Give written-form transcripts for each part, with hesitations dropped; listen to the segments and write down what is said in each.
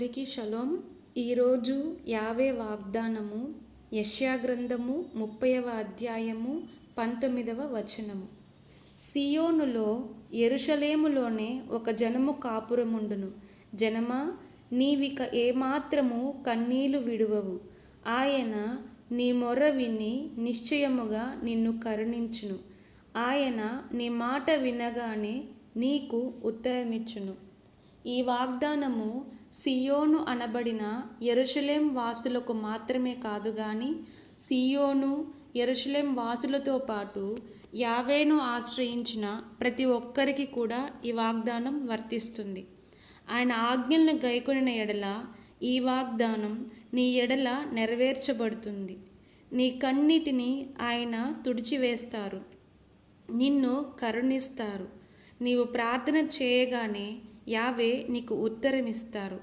అందరికీ షలోం. ఈరోజు యావే వాగ్దానము యెషయా గ్రంథము 30వ అధ్యాయము 19వ వచనము. సియోనులో యెరూషలేములోనే ఒక జనము కాపురముండును. జనమా, నీవిక ఏమాత్రము కన్నీళ్లు విడువవు. ఆయన నీ మొర్ర విని నిశ్చయముగా నిన్ను కరుణించును. ఆయన నీ మాట వినగానే నీకు ఉత్తరమిచ్చును. ఈ వాగ్దానము సియోను అనబడిన యెరూషలేం వాసులకు మాత్రమే కాదు గాని సియోను యెరూషలేం వాసులతో పాటు యావేను ఆశ్రయించిన ప్రతి ఒక్కరికి కూడా ఈ వాగ్దానం వర్తిస్తుంది. ఆయన ఆజ్ఞలను గైకొనిన ఎడల ఈ వాగ్దానం నీ ఎడల నెరవేర్చబడుతుంది. నీ కన్నిటిని ఆయన తుడిచివేస్తారు, నిన్ను కరుణిస్తారు. నీవు ప్రార్థన చేయగానే యావే నీకు ఉత్తరమిస్తారు.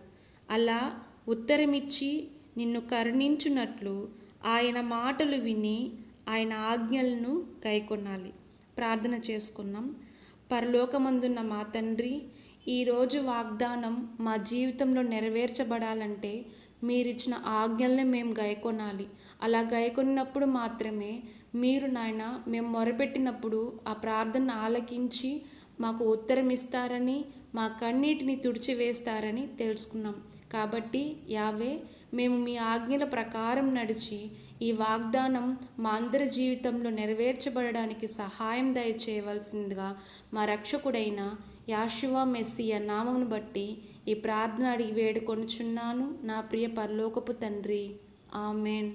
అలా ఉత్తరమిచ్చి నిన్ను కరుణించున్నట్లు ఆయన మాటలు విని ఆయన ఆజ్ఞలను గైకొనాలి. ప్రార్థన చేసుకున్నాం. పరలోకమందున్న మా తండ్రి, ఈరోజు వాగ్దానం మా జీవితంలో నెరవేర్చబడాలంటే మీరిచ్చిన ఆజ్ఞల్ని మేము గైకొనాలి. అలా గైకొన్నప్పుడు మాత్రమే మీరు నాయన మేము మొరపెట్టినప్పుడు ఆ ప్రార్థన ఆలకించి మాకు ఉత్తరం ఇస్తారని, మా కన్నీటిని తుడిచివేస్తారని తెలుసుకున్నాం. కాబట్టి యావే, మేము మీ ఆజ్ఞల ప్రకారం నడిచి ఈ వాగ్దానం మా అందరి జీవితంలో నెరవేర్చబడడానికి సహాయం దయచేయవలసిందిగా మా రక్షకుడైన యాషువా మెస్సియ నామమును బట్టి ఈ ప్రార్థన అడిగి వేడుకొనుచున్నాను, నా ప్రియ పరలోకపు తండ్రి. ఆమెన్.